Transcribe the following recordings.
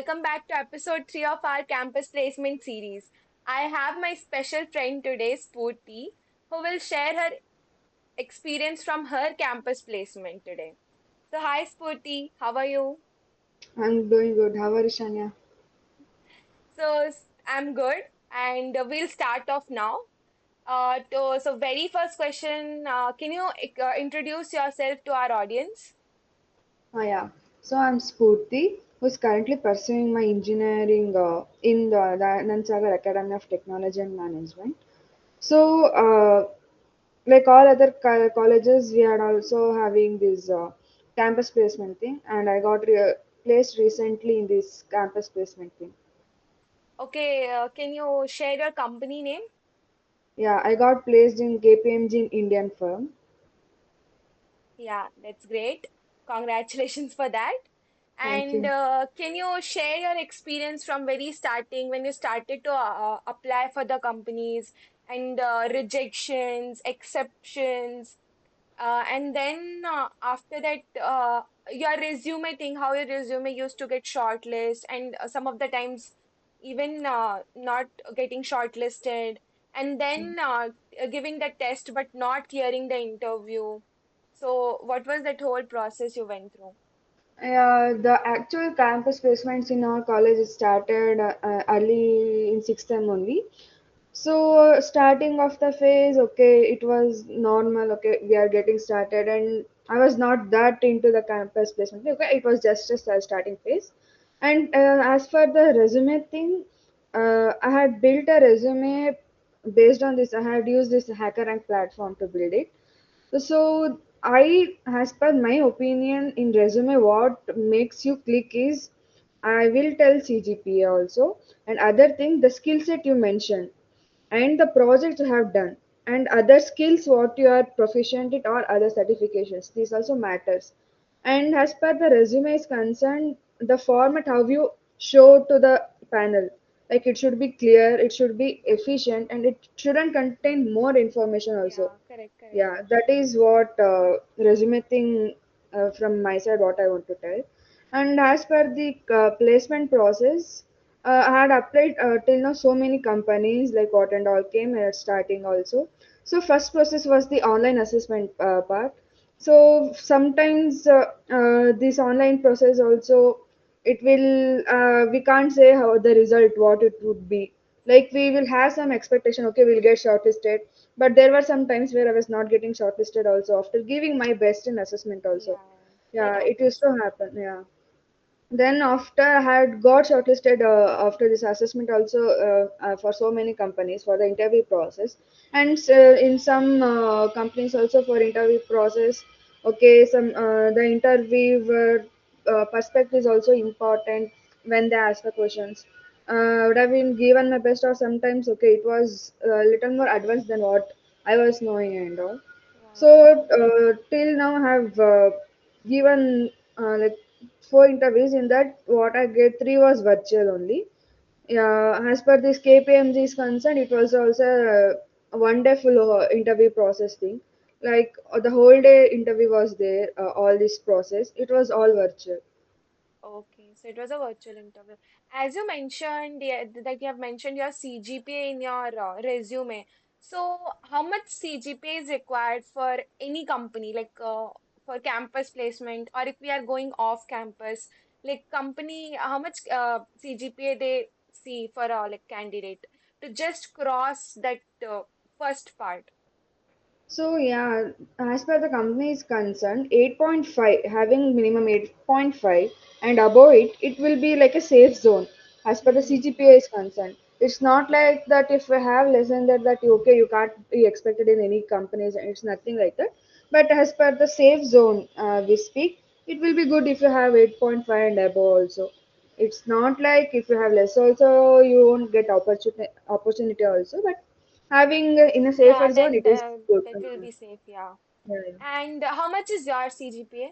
welcome back to episode 3 of our campus placement series. I have my special friend today, Spoorthi, who will share her experience from her campus placement today. So, hi Spoorthi, how are you? I'm doing good. How are you, Shania? I'm good, and we'll start off now. Very first question, can you introduce yourself to our audience? Oh, yeah. So I'm Spoorthi, who's currently pursuing my engineering in the Nansagar Academy of Technology and Management. So, like all other colleges, we are also having this campus placement thing, and I got placed recently in this campus placement thing. Okay, can you share your company name? Yeah, I got placed in KPMG in Indian firm. Yeah, that's great. Congratulations for that. Thank And you. can you share your experience from very starting when you started to apply for the companies and rejections, exceptions, and then after that, your resume thing, how your resume used to get shortlisted, and some of the times even not getting shortlisted, and then giving the test but not clearing the interview. So, what was that whole process you went through? The actual campus placements in our college started early in sixth term only. So starting of the phase, okay, it was normal. Okay, we are getting started, and I was not that into the campus placement. Okay, it was just a starting phase. And as for the resume thing, I had built a resume based on this. I had used this HackerRank platform to build it. So as per my opinion, in resume, what makes you click is I will tell CGPA also, and other thing the skill set you mentioned, and the projects you have done, and other skills what you are proficient in or other certifications. This also matters. And as per the resume is concerned, the format how you show to the panel, like it should be clear, it should be efficient, and it shouldn't contain more information also. Yeah, correct, correct. Yeah, that is what resume thing from my side what I want to tell. And as per the placement process, I had applied till now so many companies like what and all came at starting also. So first process was the online assessment part. So sometimes this online process also it will we can't say how the result what it would be. Like we will have some expectation. Okay, we'll get shortlisted, but there were some times where I was not getting shortlisted also after giving my best in assessment also. Yeah, that Yeah, it used happens. to happen. Yeah. Then after I had got shortlisted after this assessment also for so many companies for the interview process, and in some companies also for interview process. Okay, some the interviewer perspective is also important when they ask the questions. I would have been given my best, or sometimes okay, it was a little more advanced than what I was knowing and all. So Right. till now I have given like four interviews. In that, what I get three was virtual only. Yeah, as per this KPMG is concerned, it was also a wonderful interview process thing. Like the whole day interview was there, all this process. It was all virtual. Okay, so it was a virtual interview. As you mentioned, yeah, that you have mentioned your CGPA in your resume. So, how much CGPA is required for any company, like for campus placement, or if we are going off campus, like company, how much CGPA they see for a like candidate to just cross that first part? So yeah, as per the company is concerned, 8.5 having minimum 8.5 and above it, it will be like a safe zone. As per the Hmm. CGPA is concerned, it's not like that if we have less than that that okay you can't be expected in any companies. It's nothing like that. But as per the safe zone we speak, it will be good if you have 8.5 and above also. It's not like if you have less also you won't get opportunity also, but having in a Yeah, safer zone it is good. that will be safe, yeah. Yeah. And how much is your CGPA?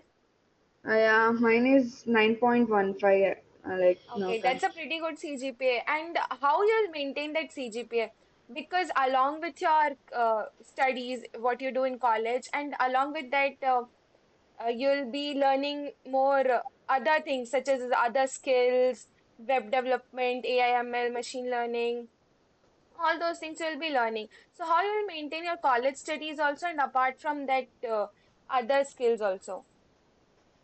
Yeah, mine is 9.15. Like no Okay, that's a country. pretty good CGPA. And how you'll maintain that CGPA? Because along with your studies, what you do in college, and along with that, you'll be learning more other things such as other skills. web development, AI, ML, machine learning, all those things you'll be learning. So how you will maintain your college studies also, and apart from that, other skills also.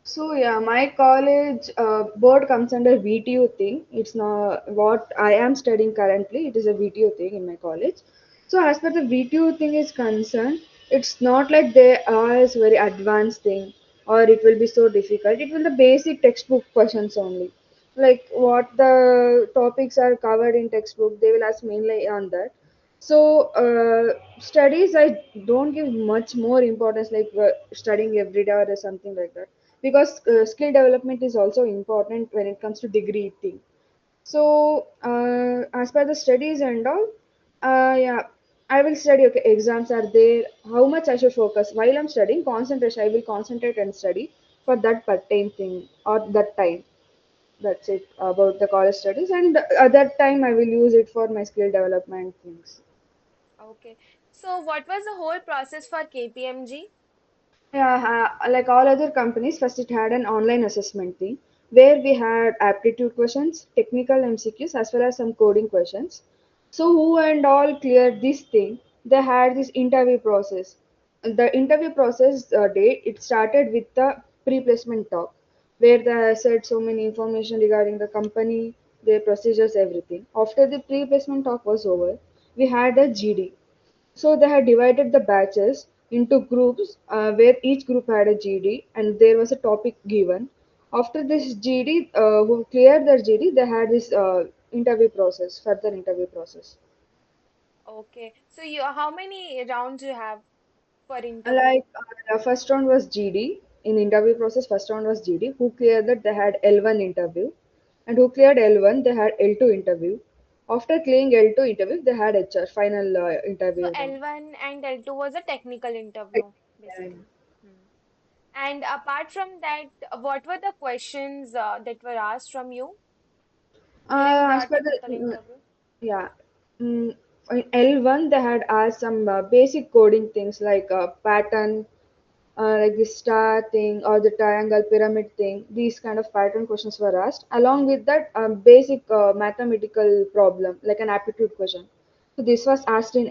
So yeah, my college board comes under VTU thing. It's not what I am studying currently. It is a VTU thing in my college. So as per the VTU thing is concerned, it's not like they are a very advanced thing or it will be so difficult. It will the basic textbook questions only. Like what the topics are covered in textbook, they will ask mainly on that. So studies, I don't give much more importance like studying every day or something like that, because skill development is also important when it comes to degree thing. So as per the studies and all, yeah, I will study. Okay, exams are there. How much I should focus while I'm studying? Concentration. I will concentrate and study for that pertain thing or that time. That's it about the college studies, and at that time I will use it for my skill development things. Okay. So what was the whole process for KPMG? Yeah, like all other companies, first it had an online assessment thing where we had aptitude questions, technical MCQs, as well as some coding questions. So, who and all cleared this thing, they had this interview process. The interview process day, it started with the pre placement talk where they said so many information regarding the company, their procedures, everything. After the pre placement talk was over, we had a GD. So they had divided the batches into groups where each group had a GD and there was a topic given. After this GD, who cleared their GD, they had this interview process, further interview process. Okay. So you how many rounds you have for interview? Like the first round was GD. In interview process, first round was GD. Who cleared that, they had L1 interview. And who cleared L1, they had L2 interview. After clearing L2 interview, they had HR, final So interview round. L1 and L2 was a technical interview, basically. Hmm. And apart from that, what were the questions that were asked from you during As the per the technical interview? yeah, in L1 they had asked some basic coding things like pattern, like the star thing or the triangle pyramid thing. These kind of pattern questions were asked. Along with that, basic mathematical problem like an aptitude question. So this was asked in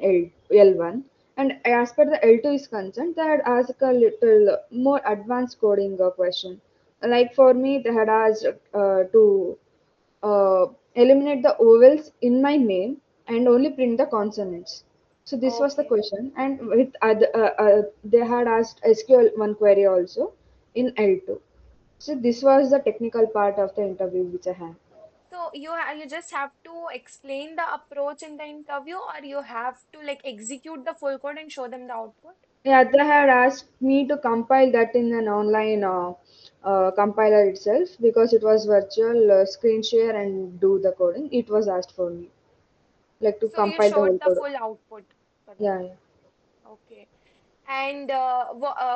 L1, and as per the L2 is concerned, they had asked a little more advanced coding question. Like for me, they had asked to uh, eliminate the vowels in my name and only print the consonants. So this was the Okay. question, and with other, they had asked SQL one query also in L2. So this was the technical part of the interview which I had. So you just have to explain the approach in the interview, or you have to like execute the full code and show them the output? Yeah, they had asked me to compile that in an online compiler itself because it was virtual screen share and do the coding. It was asked for me, like to So you compile the whole showed the code. full output for that. Yeah, yeah. Okay. And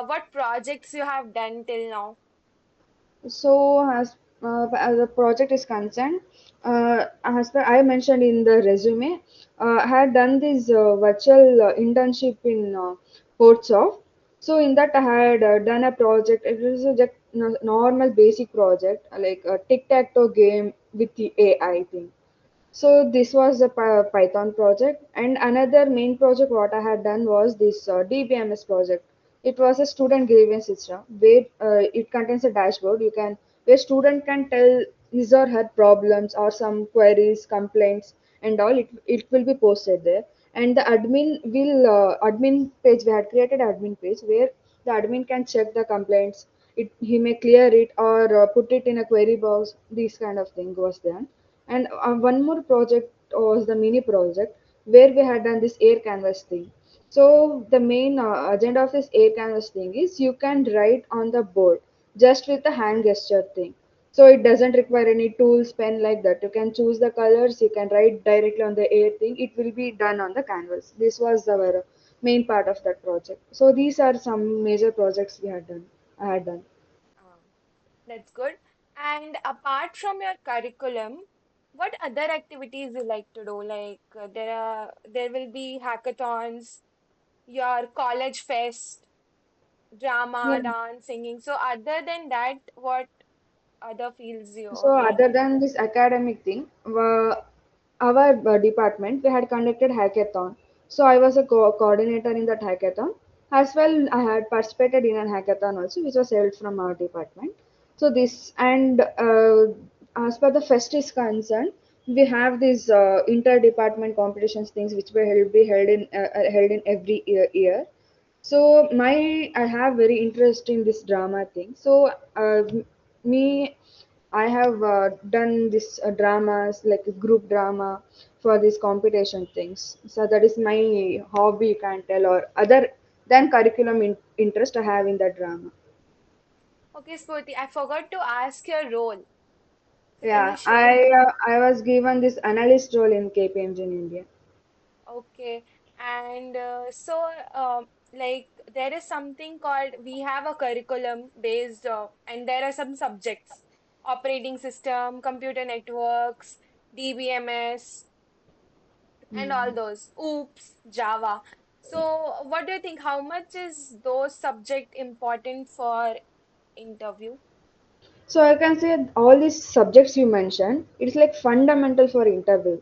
what projects you have done till now? So, as the project is concerned, as per I mentioned in the resume, I had done this virtual internship in Portsoft. So, in that, I had done a project. It was just normal basic project, like a tic tac toe game with the AI thing. So this was a Python project, and another main project what I had done was this DBMS project. It was a student grievance system where it contains a dashboard. You can where student can tell his or her problems or some queries, complaints, and all. It will be posted there, and the admin page. We had created admin page where the admin can check the complaints. He may clear it or put it in a query box. This kind of thing was done, and one more project was the mini project where we had done this air canvas thing. So the main agenda of this air canvas thing is you can write on the board just with the hand gesture thing. So it doesn't require any tools, pen like that. You can choose the colors, you can write directly on the air thing. It will be done on the canvas. This was our main part of that project. So these are some major projects we had done. I had done. Um, that's good. And apart from your curriculum, what other activities you like to do? Like there will be hackathons, your college fest, Yeah. drama, dance, singing. So other than that, what other fields you So like? other than this academic thing, our department we had conducted hackathon. So I was a coordinator in that hackathon. As well, I had participated in an hackathon also, which was held from our department. So this and as per the fest is concerned, we have these inter-department competitions things which were held in every year. So my I have very interest in this drama thing. So me I have done this dramas like group drama for these competition things. So that is my hobby, you can tell, or other than curriculum interest I have in that drama. Okay, Spurti, I forgot to ask your role. So can you Yeah, share? I was given this analyst role in KPMG in India. Okay. And like there is something called, we have a curriculum based, and there are some subjects, operating system, computer networks, DBMS, and all Mm. those. Oops, Java. So what do you think? How much is those subject important for interview? So I can say all these subjects you mentioned, it's like fundamental for interview.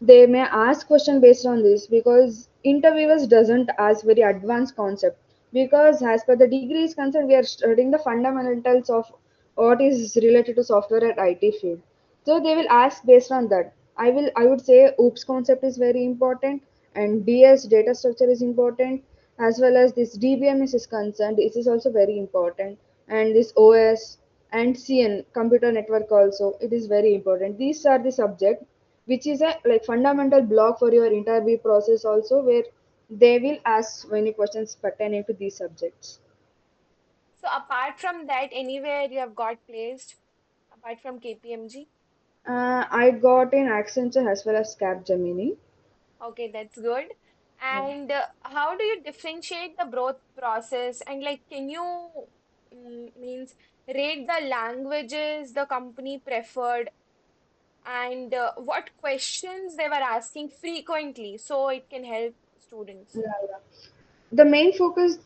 They may ask question based on this because interviewers doesn't ask very advanced concept, because as per the degree is concerned we are studying the fundamentals of what is related to software at IT field. So they will ask based on that. I would say oops concept is very important, and DS data structure is important, as well as this DBMS is concerned, this is also very important, and this OS and CN computer network also, it is very important. These are the subject which is a like fundamental block for your interview process also, where they will ask many questions pertaining to these subjects. So apart from that, anywhere you have got placed apart from KPMG? I got in Accenture as well as Capgemini. Okay, that's good. Yeah. And how do you differentiate the growth process? And like, can you means rate the languages the company preferred, and what questions they were asking frequently so it can help students? Yeah. The main focus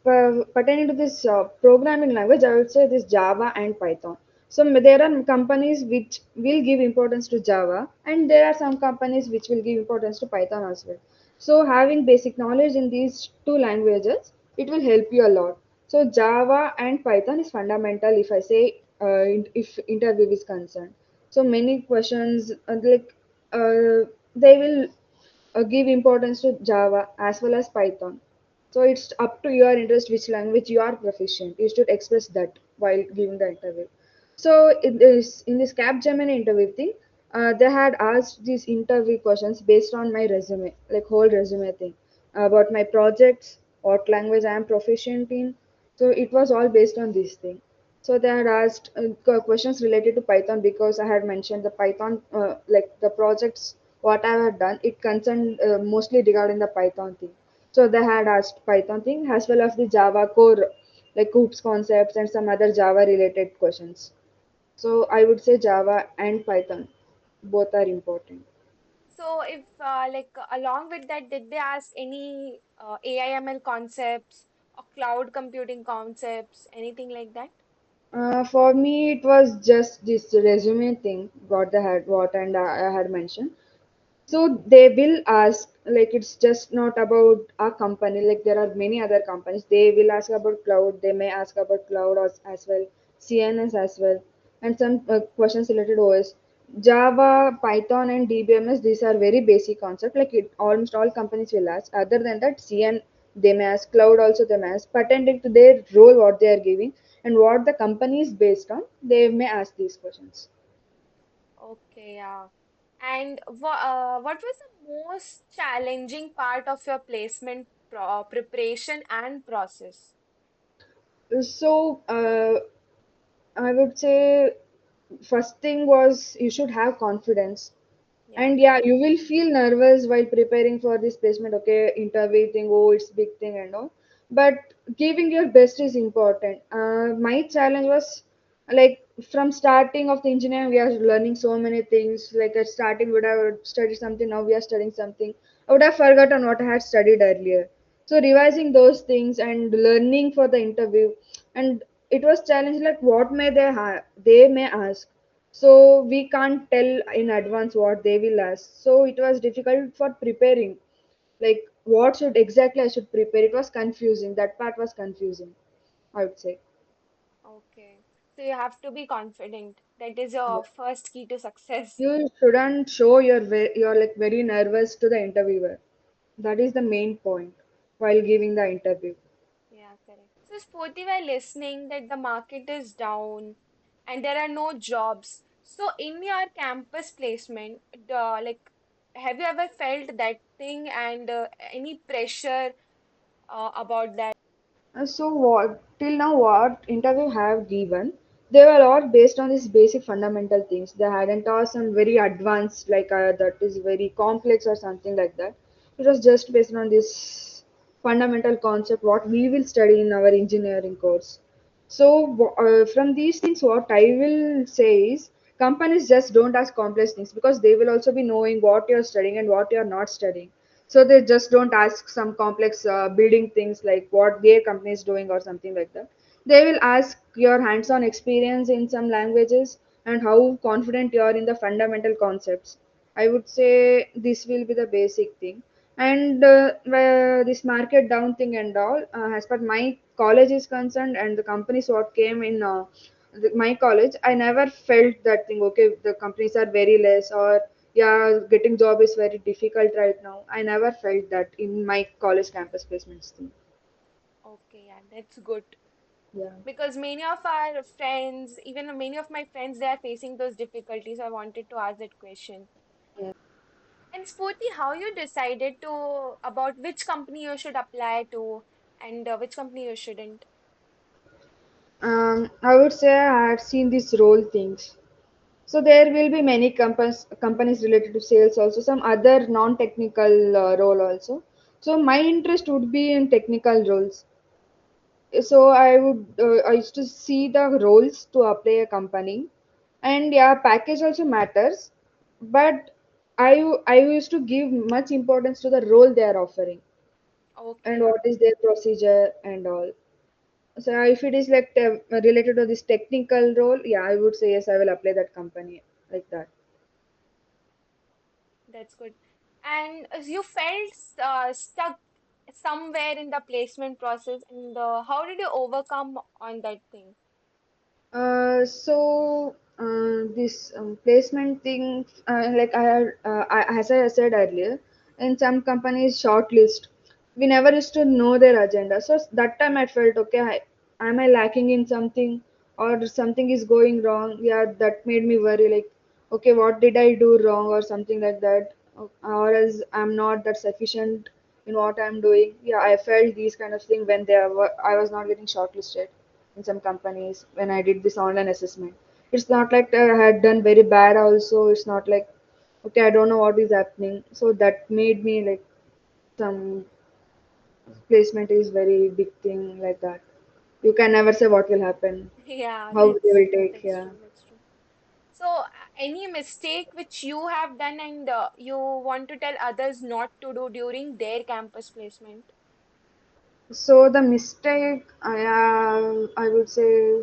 pertaining to this programming language, I would say this Java and Python. So there are companies which will give importance to Java, and there are some companies which will give importance to Python as well. So having basic knowledge in these two languages, it will help you a lot. So Java and Python is fundamental if I say if interview is concerned. So many questions they will give importance to Java as well as Python. So it's up to your interest which language you are proficient. You should express that while giving the interview. So in this Capgemini interview thing, they had asked these interview questions based on my resume, like whole resume thing, about my projects, what language I am proficient in. So it was all based on this thing. So they had asked questions related to Python because I had mentioned the Python, like the projects what I had done. It concerned mostly regarding the Python thing. So they had asked Python thing as well as the Java core, like hoops concepts and some other Java related questions. So I would say Java and Python, both are important. So if along with that, did they ask any AIML concepts or cloud computing concepts, anything like that? For me, it was just this resume thing, what they had, what and I had mentioned. So they will ask, like it's just not about a company, like there are many other companies. They will ask about cloud, they may ask about cloud as well, CNS as well, and some questions related to OS. Java, Python, and DBMS, these are very basic concepts. Like it, almost all companies will ask. Other than that, CN they may ask, cloud also they may ask, pertaining to their role, what they are giving, and what the company is based on. They may ask these questions. Okay, yeah. And what was the most challenging part of your placement preparation and process? So I would say first thing was you should have confidence. Yeah. And yeah, you will feel nervous while preparing for this placement. Okay, interview thing, oh, it's big thing and all. But giving your best is important. My challenge was like from starting of the engineering, we are learning so many things. Like at starting, would have studied something. Now we are studying something. I would have forgotten what I had studied earlier. So revising those things and learning for the interview, and it was challenge like what may they may ask. So we can't tell in advance what they will ask. So it was difficult for preparing. Like what should exactly I should prepare? It was confusing. That part was confusing, I would say. Okay. So you have to be confident. That is your first key to success. You shouldn't show you're like very nervous to the interviewer. That is the main point while giving the interview. Yeah, correct. So, Sporty, we're listening that the market is down and there are no jobs. So, in your campus placement, like, have you ever felt that thing and any pressure about that? So what till now what interview have given, they were all based on these basic fundamental things. They hadn't asked some very advanced like that is very complex or something like that. It was just based on this fundamental concept what we will study in our engineering course. So from these things, what I will say is companies just don't ask complex things because they will also be knowing what you're studying and what you're not studying. So they just don't ask some complex building things like what their company is doing or something like that. They will ask your hands-on experience in some languages and how confident you are in the fundamental concepts. I would say this will be the basic thing. And where this market down thing and all, as per my college is concerned and the companies what came in my college, I never felt that thing. Okay, the companies are very less or yeah, getting job is very difficult right now. I never felt that in my college campus placements thing. Okay, yeah, that's good. Yeah. Because many of our friends, even many of my friends, they are facing those difficulties. I wanted to ask that question. Yeah. And Spooty, how you decided to about which company you should apply to and which company you shouldn't? I would say I had seen these role things. So there will be many companies related to sales also, some other non-technical role also. So my interest would be in technical roles. So I used to see the roles to apply a company, and yeah, package also matters, but I used to give much importance to the role they are offering and Okay, what is their procedure and all. So if it is like related to this technical role, yeah, I would say yes, I will apply that company like that. that's good. And you felt stuck somewhere in the placement process, and how did you overcome on that thing? This placement thing, like as I said earlier, in some companies shortlist, we never used to know their agenda. So that time I felt okay, am I lacking in something or something is going wrong? Yeah, that made me worry. Like, okay, what did I do wrong or something like that, or else I'm not that sufficient in what I'm doing. Yeah, I felt these kind of thing when I was not getting shortlisted in some companies when I did this online assessment. It's not like I had done very bad also. It's not like okay, I don't know what is happening. So that made me like some placement is very big thing like that. You can never say what will happen, Yeah, how they will take. that's Yeah. true. That's true. So, any mistake which you have done and you want to tell others not to do during their campus placement? So the mistake I would say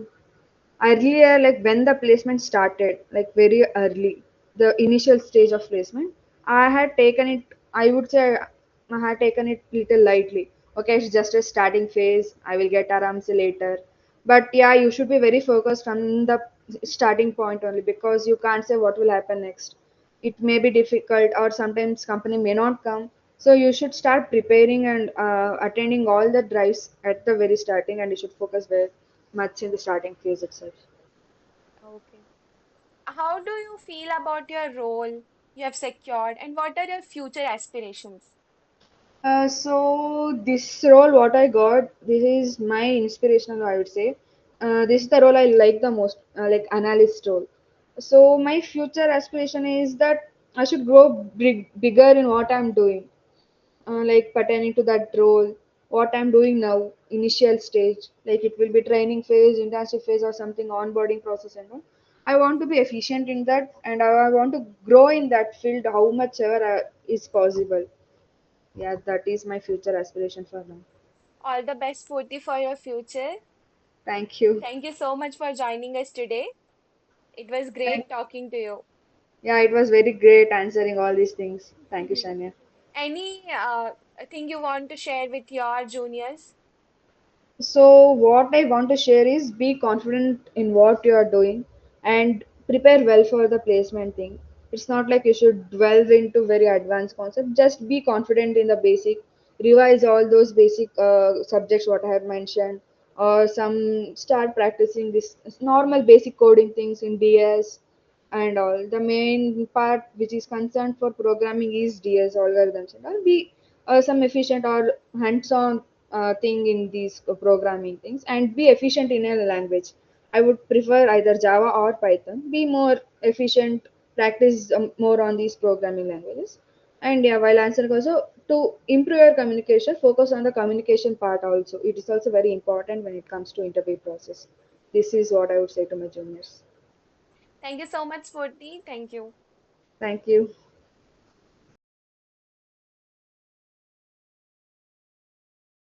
earlier, like when the placement started, like very early, the initial stage of placement, I had taken it, I would say I had taken it little lightly. Okay, it's just a starting phase, I will get arams later. But yeah, you should be very focused from the starting point only because you can't say what will happen next. It may be difficult or sometimes company may not come. So you should start preparing and attending all the drives at the very starting, and you should focus very much in the starting phase itself. Okay. How do you feel about your role you have secured and what are your future aspirations? So this role, what I got, this is my inspirational. I would say, this is the role I like the most, like analyst role. So my future aspiration is that I should grow bigger in what I'm doing, like pertaining to that role. What I'm doing now, initial stage, like it will be training phase, internship phase, or something onboarding process and all. I want to be efficient in that, and I want to grow in that field how much ever is possible. Yeah, that is my future aspiration for now. All the best, Purti, for your future. Thank you. Thank you so much for joining us today. It was Thank, great talking to you. yeah, it was very great answering all these things. Thank you, Shania. Any thing you want to share with your juniors? So, what I want to share is be confident in what you are doing and prepare well for the placement thing. It's not like you should delve into very advanced concept. Just be confident in the basic. Revise all those basic subjects what I have mentioned, or some start practicing this normal basic coding things in DS and all. The main part which is concerned for programming is DS algorithms and all. Be some efficient or hands-on thing in these programming things and be efficient in a language. I would prefer either Java or Python. Be more efficient, practice more on these programming languages. And yeah, while answering also to improve your communication, focus on the communication part also. It is also very important when it comes to interview process. This is what I would say to my juniors. Thank you so much, Spoorthi. Thank you. Thank you.